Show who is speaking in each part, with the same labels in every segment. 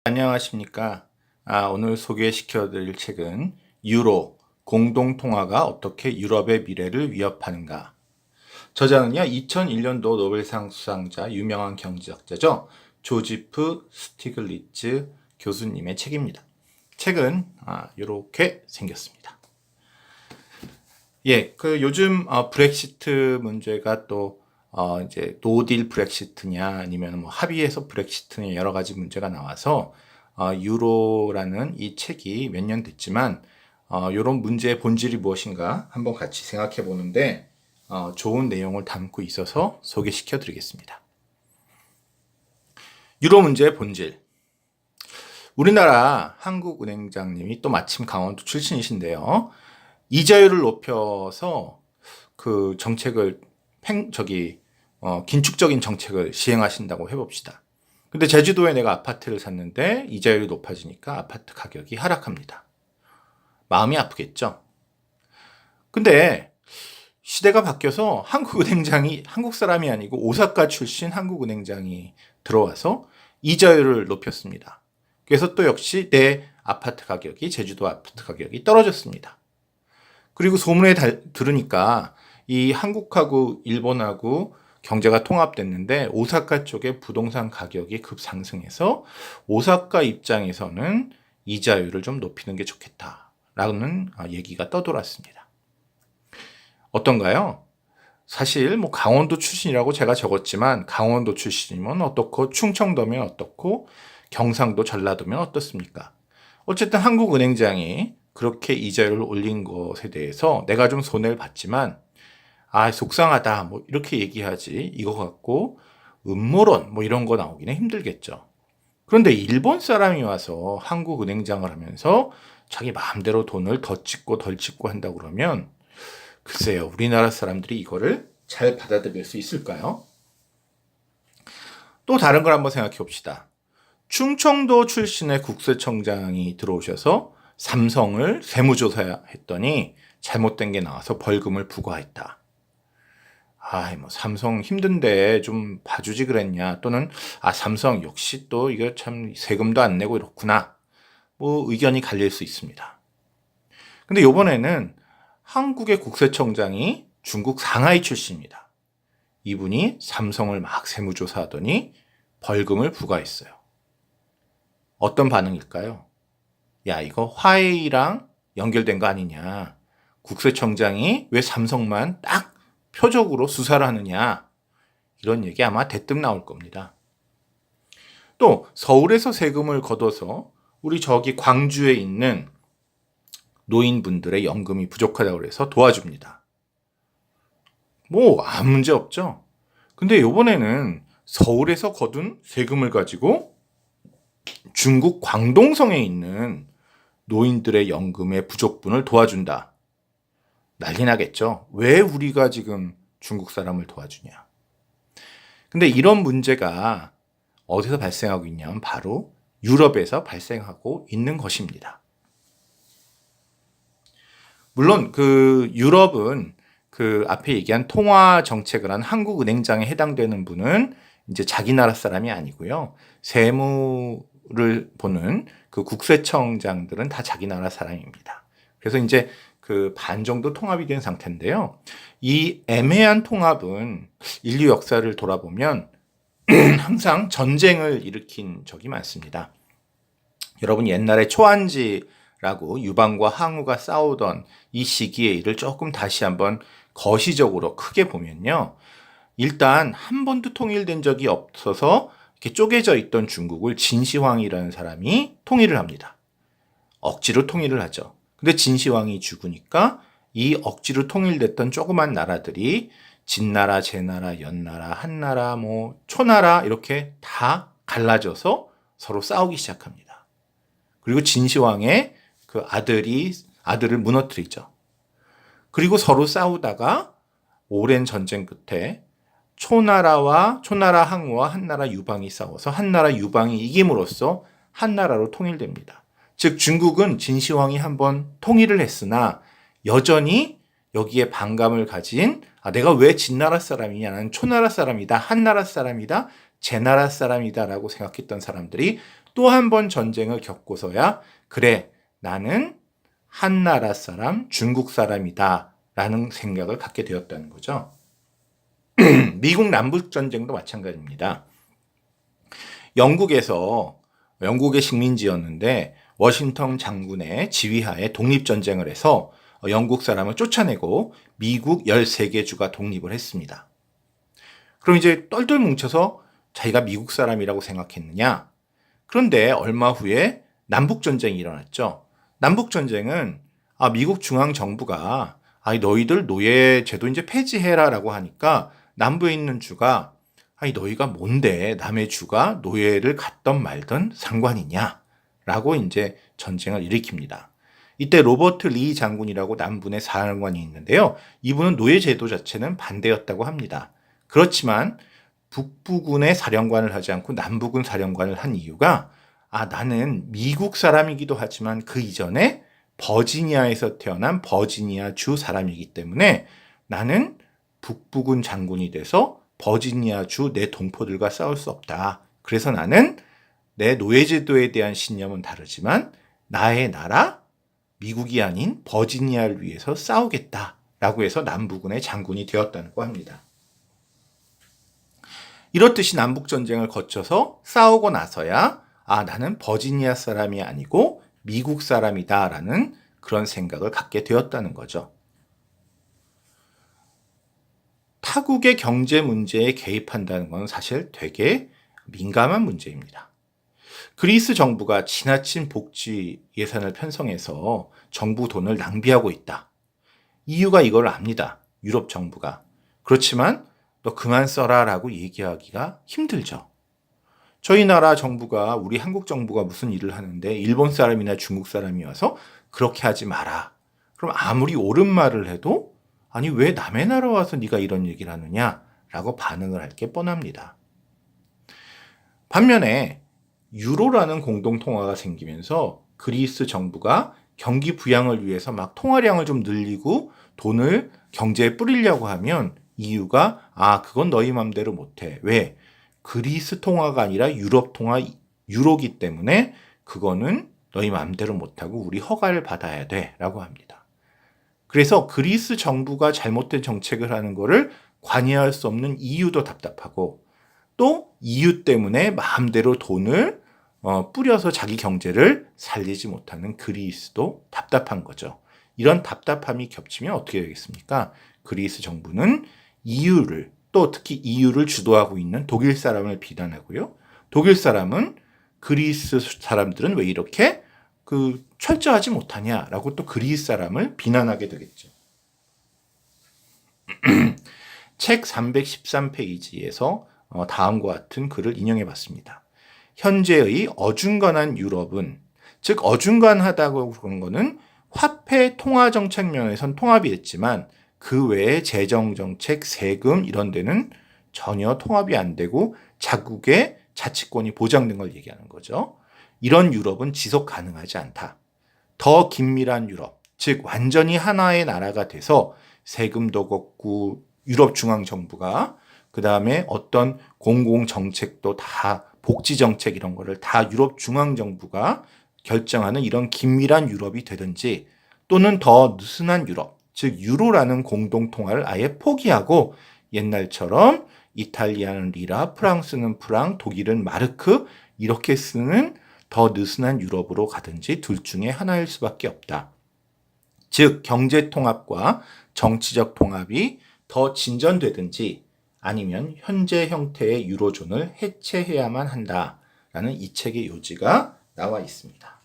Speaker 1: 안녕하십니까. 오늘 소개시켜 드릴 책은 유로, 공동통화가 어떻게 유럽의 미래를 위협하는가. 저자는요, 2001년도 노벨상 수상자 유명한 경제학자죠. 조지프 스티글리츠 교수님의 책입니다. 책은 이렇게 생겼습니다. 예, 요즘 브렉시트 문제가 또 이제 노딜 브렉시트냐 아니면 뭐 합의해서 브렉시트냐 여러 가지 문제가 나와서 유로라는 이 책이 몇 년 됐지만 이런 문제의 본질이 무엇인가 한번 같이 생각해 보는데 좋은 내용을 담고 있어서 소개시켜 드리겠습니다. 유로 문제의 본질. 우리나라 한국은행장님이 또 마침 강원도 출신이신데요. 이자율을 높여서 그 정책을 긴축적인 정책을 시행하신다고 해봅시다. 근데 제주도에 내가 아파트를 샀는데 이자율이 높아지니까 아파트 가격이 하락합니다. 마음이 아프겠죠? 근데 시대가 바뀌어서 한국은행장이 한국 사람이 아니고 오사카 출신 한국은행장이 들어와서 이자율을 높였습니다. 그래서 또 역시 내 아파트 가격이 제주도 아파트 가격이 떨어졌습니다. 그리고 소문에 들으니까 이 한국하고 일본하고 경제가 통합됐는데 오사카 쪽에 부동산 가격이 급상승해서 오사카 입장에서는 이자율을 좀 높이는 게 좋겠다라는 얘기가 떠돌았습니다. 어떤가요? 사실 뭐 강원도 출신이라고 제가 적었지만 강원도 출신이면 어떻고 충청도면 어떻고 경상도 전라도면 어떻습니까? 어쨌든 한국은행장이 그렇게 이자율을 올린 것에 대해서 내가 좀 손해를 봤지만 속상하다 뭐 이렇게 얘기하지 이거 갖고 음모론 뭐 이런 거 나오기는 힘들겠죠. 그런데 일본 사람이 와서 한국은행장을 하면서 자기 마음대로 돈을 더 찍고 덜 찍고 한다고 그러면 글쎄요, 우리나라 사람들이 이거를 잘 받아들일 수 있을까요? 또 다른 걸 한번 생각해 봅시다. 충청도 출신의 국세청장이 들어오셔서 삼성을 세무조사했더니 잘못된 게 나와서 벌금을 부과했다. 뭐 삼성 힘든데 좀 봐주지 그랬냐, 또는 삼성 역시 또 이거 참 세금도 안 내고 이렇구나, 뭐 의견이 갈릴 수 있습니다. 근데 이번에는 한국의 국세청장이 중국 상하이 출신입니다. 이분이 삼성을 막 세무조사하더니 벌금을 부과했어요. 어떤 반응일까요? 야, 이거 화해랑 연결된 거 아니냐, 국세청장이 왜 삼성만 딱 표적으로 수사를 하느냐, 이런 얘기 아마 대뜸 나올 겁니다. 또 서울에서 세금을 걷어서 우리 저기 광주에 있는 노인분들의 연금이 부족하다고 해서 도와줍니다. 뭐 아무 문제 없죠. 근데 이번에는 서울에서 거둔 세금을 가지고 중국 광동성에 있는 노인들의 연금의 부족분을 도와준다. 난리 나겠죠. 왜 우리가 지금 중국 사람을 도와주냐. 근데 이런 문제가 어디서 발생하고 있냐면 바로 유럽에서 발생하고 있는 것입니다. 물론 유럽은 앞에 얘기한 통화 정책을 한 한국은행장에 해당되는 분은 이제 자기 나라 사람이 아니고요. 세무를 보는 그 국세청장들은 다 자기 나라 사람입니다. 그래서 이제 반 정도 통합이 된 상태인데요. 이 애매한 통합은 인류 역사를 돌아보면 항상 전쟁을 일으킨 적이 많습니다. 여러분 옛날에 초안지라고 유방과 항우가 싸우던 이 시기의 일을 조금 다시 한번 거시적으로 크게 보면요. 일단 한 번도 통일된 적이 없어서 이렇게 쪼개져 있던 중국을 진시황이라는 사람이 통일을 합니다. 억지로 통일을 하죠. 근데 진시황이 죽으니까 이 억지로 통일됐던 조그만 나라들이 진나라, 제나라, 연나라, 한나라, 뭐 초나라 이렇게 다 갈라져서 서로 싸우기 시작합니다. 그리고 진시황의 아들을 무너뜨리죠. 그리고 서로 싸우다가 오랜 전쟁 끝에 초나라 항우와 한나라 유방이 싸워서 한나라 유방이 이김으로써 한나라로 통일됩니다. 즉 중국은 진시황이 한번 통일을 했으나 여전히 여기에 반감을 가진 내가 왜 진나라 사람이냐, 나는 초나라 사람이다, 한나라 사람이다, 제나라 사람이다 라고 생각했던 사람들이 또 한 번 전쟁을 겪고서야 그래, 나는 한나라 사람, 중국 사람이다 라는 생각을 갖게 되었다는 거죠. 미국 남북전쟁도 마찬가지입니다. 영국의 식민지였는데 워싱턴 장군의 지휘하에 독립전쟁을 해서 영국 사람을 쫓아내고 미국 13개 주가 독립을 했습니다. 그럼 이제 똘똘 뭉쳐서 자기가 미국 사람이라고 생각했느냐? 그런데 얼마 후에 남북전쟁이 일어났죠. 남북전쟁은 미국 중앙정부가 너희들 노예제도 이제 폐지해라라고 하니까 남부에 있는 주가 너희가 뭔데 남의 주가 노예를 갖던 말던 상관이냐? 라고 이제 전쟁을 일으킵니다. 이때 로버트 리 장군이라고 남부의 사령관이 있는데요. 이분은 노예제도 자체는 반대였다고 합니다. 그렇지만 북부군의 사령관을 하지 않고 남부군 사령관을 한 이유가 나는 미국 사람이기도 하지만 그 이전에 버지니아에서 태어난 버지니아 주 사람이기 때문에 나는 북부군 장군이 돼서 버지니아 주 내 동포들과 싸울 수 없다. 그래서 나는 내 노예제도에 대한 신념은 다르지만 나의 나라 미국이 아닌 버지니아를 위해서 싸우겠다라고 해서 남부군의 장군이 되었다고 합니다. 이렇듯이 남북전쟁을 거쳐서 싸우고 나서야 나는 버지니아 사람이 아니고 미국 사람이다라는 그런 생각을 갖게 되었다는 거죠. 타국의 경제 문제에 개입한다는 건 사실 되게 민감한 문제입니다. 그리스 정부가 지나친 복지 예산을 편성해서 정부 돈을 낭비하고 있다. EU가 이걸 압니다. 유럽 정부가. 그렇지만 너 그만 써라 라고 얘기하기가 힘들죠. 저희 나라 정부가 우리 한국 정부가 무슨 일을 하는데 일본 사람이나 중국 사람이 와서 그렇게 하지 마라. 그럼 아무리 옳은 말을 해도 아니 왜 남의 나라 와서 네가 이런 얘기를 하느냐 라고 반응을 할 게 뻔합니다. 반면에 유로라는 공동통화가 생기면서 그리스 정부가 경기 부양을 위해서 막 통화량을 좀 늘리고 돈을 경제에 뿌리려고 하면 EU가 그건 너희 맘대로 못해. 왜? 그리스 통화가 아니라 유럽 통화 유로기 때문에 그거는 너희 맘대로 못하고 우리 허가를 받아야 돼 라고 합니다. 그래서 그리스 정부가 잘못된 정책을 하는 거를 관여할 수 없는 EU도 답답하고 또 EU 때문에 마음대로 돈을 뿌려서 자기 경제를 살리지 못하는 그리스도 답답한 거죠. 이런 답답함이 겹치면 어떻게 되겠습니까? 그리스 정부는 EU를 또 특히 EU를 주도하고 있는 독일 사람을 비난하고요. 독일 사람은 그리스 사람들은 왜 이렇게 철저하지 못하냐라고 또 그리스 사람을 비난하게 되겠죠. 책 313페이지에서 다음과 같은 글을 인용해 봤습니다. 현재의 어중간한 유럽은, 즉 어중간하다고 그런 거는 화폐 통화 정책 면에선 통합이 됐지만 그 외에 재정 정책, 세금 이런 데는 전혀 통합이 안 되고 자국의 자치권이 보장된 걸 얘기하는 거죠. 이런 유럽은 지속 가능하지 않다. 더 긴밀한 유럽, 즉 완전히 하나의 나라가 돼서 세금도 걷고 유럽 중앙정부가 그 다음에 어떤 공공정책도 다 복지정책 이런 거를 다 유럽 중앙정부가 결정하는 이런 긴밀한 유럽이 되든지 또는 더 느슨한 유럽, 즉 유로라는 공동통화를 아예 포기하고 옛날처럼 이탈리아는 리라, 프랑스는 프랑, 독일은 마르크 이렇게 쓰는 더 느슨한 유럽으로 가든지 둘 중에 하나일 수밖에 없다. 즉 경제 통합과 정치적 통합이 더 진전되든지 아니면 현재 형태의 유로존을 해체해야만 한다라는 이 책의 요지가 나와 있습니다.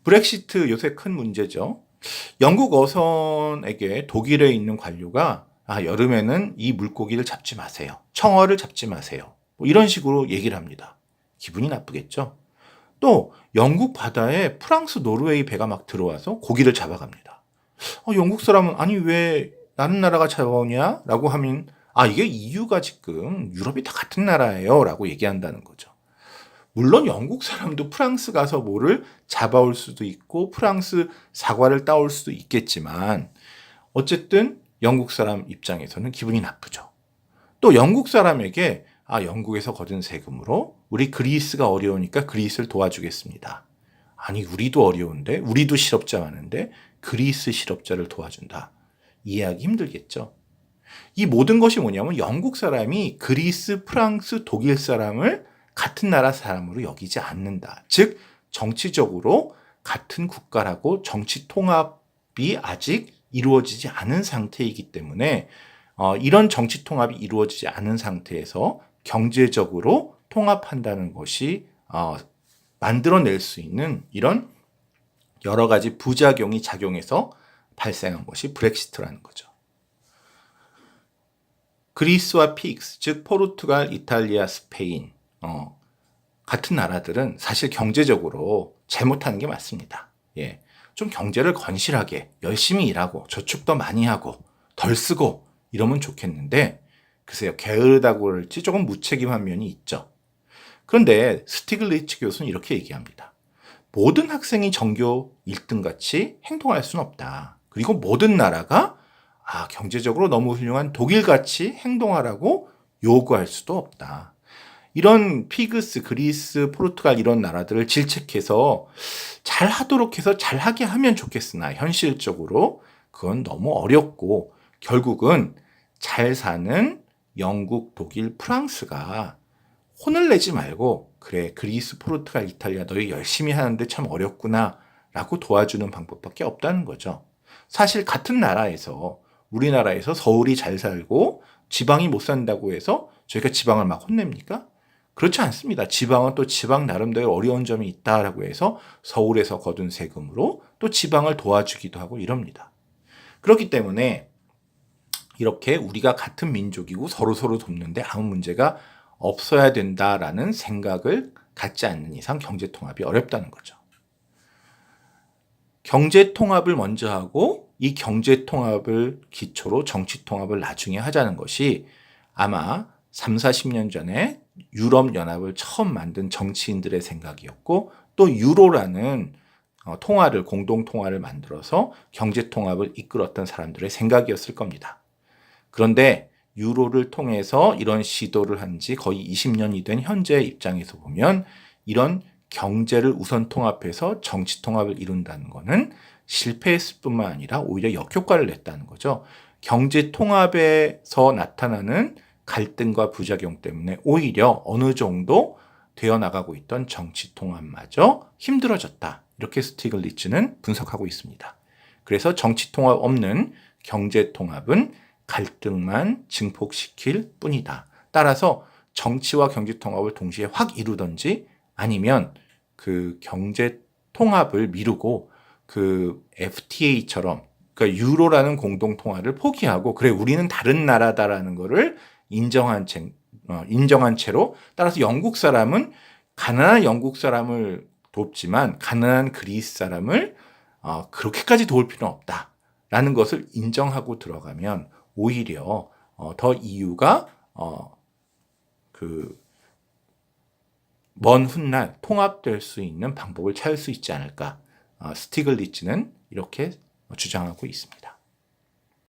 Speaker 1: 브렉시트 요새 큰 문제죠. 영국 어선에게 독일에 있는 관료가 여름에는 이 물고기를 잡지 마세요. 청어를 잡지 마세요. 이런 식으로 얘기를 합니다. 기분이 나쁘겠죠. 또 영국 바다에 프랑스, 노르웨이 배가 막 들어와서 고기를 잡아갑니다. 영국 사람은 아니 왜 다른 나라가 잡아오냐? 라고 하면 이게 EU가 지금 유럽이 다 같은 나라예요 라고 얘기한다는 거죠. 물론 영국 사람도 프랑스 가서 뭐를 잡아올 수도 있고 프랑스 사과를 따올 수도 있겠지만 어쨌든 영국 사람 입장에서는 기분이 나쁘죠. 또 영국 사람에게 영국에서 거둔 세금으로 우리 그리스가 어려우니까 그리스를 도와주겠습니다. 아니, 우리도 어려운데, 우리도 실업자 많은데 그리스 실업자를 도와준다. 이해하기 힘들겠죠. 이 모든 것이 뭐냐면 영국 사람이 그리스, 프랑스, 독일 사람을 같은 나라 사람으로 여기지 않는다. 즉 정치적으로 같은 국가라고 정치 통합이 아직 이루어지지 않은 상태이기 때문에 이런 정치 통합이 이루어지지 않은 상태에서 경제적으로 통합한다는 것이 만들어낼 수 있는 이런 여러 가지 부작용이 작용해서 발생한 것이 브렉시트라는 거죠. 그리스와 피익스, 즉 포르투갈, 이탈리아, 스페인 같은 나라들은 사실 경제적으로 잘못하는 게 맞습니다. 예, 좀 경제를 건실하게 열심히 일하고 저축도 많이 하고 덜 쓰고 이러면 좋겠는데 글쎄요, 게으르다고 그럴지 조금 무책임한 면이 있죠. 그런데 스티글리츠 교수는 이렇게 얘기합니다. 모든 학생이 전교 1등 같이 행동할 수는 없다. 그리고 모든 나라가 경제적으로 너무 훌륭한 독일같이 행동하라고 요구할 수도 없다. 이런 피그스, 그리스, 포르투갈 이런 나라들을 질책해서 잘하도록 해서 잘하게 하면 좋겠으나 현실적으로 그건 너무 어렵고 결국은 잘 사는 영국, 독일, 프랑스가 혼을 내지 말고 그래, 그리스, 포르투갈, 이탈리아 너희 열심히 하는데 참 어렵구나 라고 도와주는 방법밖에 없다는 거죠. 사실 같은 나라에서 우리나라에서 서울이 잘 살고 지방이 못 산다고 해서 저희가 지방을 막 혼냅니까? 그렇지 않습니다. 지방은 또 지방 나름대로 어려운 점이 있다라고 해서 서울에서 거둔 세금으로 또 지방을 도와주기도 하고 이럽니다. 그렇기 때문에 이렇게 우리가 같은 민족이고 서로 돕는데 아무 문제가 없어야 된다라는 생각을 갖지 않는 이상 경제통합이 어렵다는 거죠. 경제통합을 먼저 하고 이 경제통합을 기초로 정치통합을 나중에 하자는 것이 아마 3, 40년 전에 유럽연합을 처음 만든 정치인들의 생각이었고 또 유로라는 공동통화를 만들어서 경제통합을 이끌었던 사람들의 생각이었을 겁니다. 그런데 유로를 통해서 이런 시도를 한 지 거의 20년이 된 현재의 입장에서 보면 이런 경제를 우선 통합해서 정치 통합을 이룬다는 것은 실패했을 뿐만 아니라 오히려 역효과를 냈다는 거죠. 경제 통합에서 나타나는 갈등과 부작용 때문에 오히려 어느 정도 되어 나가고 있던 정치 통합마저 힘들어졌다. 이렇게 스티글리츠는 분석하고 있습니다. 그래서 정치 통합 없는 경제 통합은 갈등만 증폭시킬 뿐이다. 따라서 정치와 경제 통합을 동시에 확 이루든지 아니면 그 경제 통합을 미루고 그 FTA처럼 그러니까 유로라는 공동 통화를 포기하고 그래 우리는 다른 나라다라는 거를 인정한 채로 따라서 영국 사람은 가난한 영국 사람을 돕지만 가난한 그리스 사람을 그렇게까지 도울 필요는 없다라는 것을 인정하고 들어가면 오히려 더 EU가 먼 훗날 통합될 수 있는 방법을 찾을 수 있지 않을까. 스티글리츠는 이렇게 주장하고 있습니다.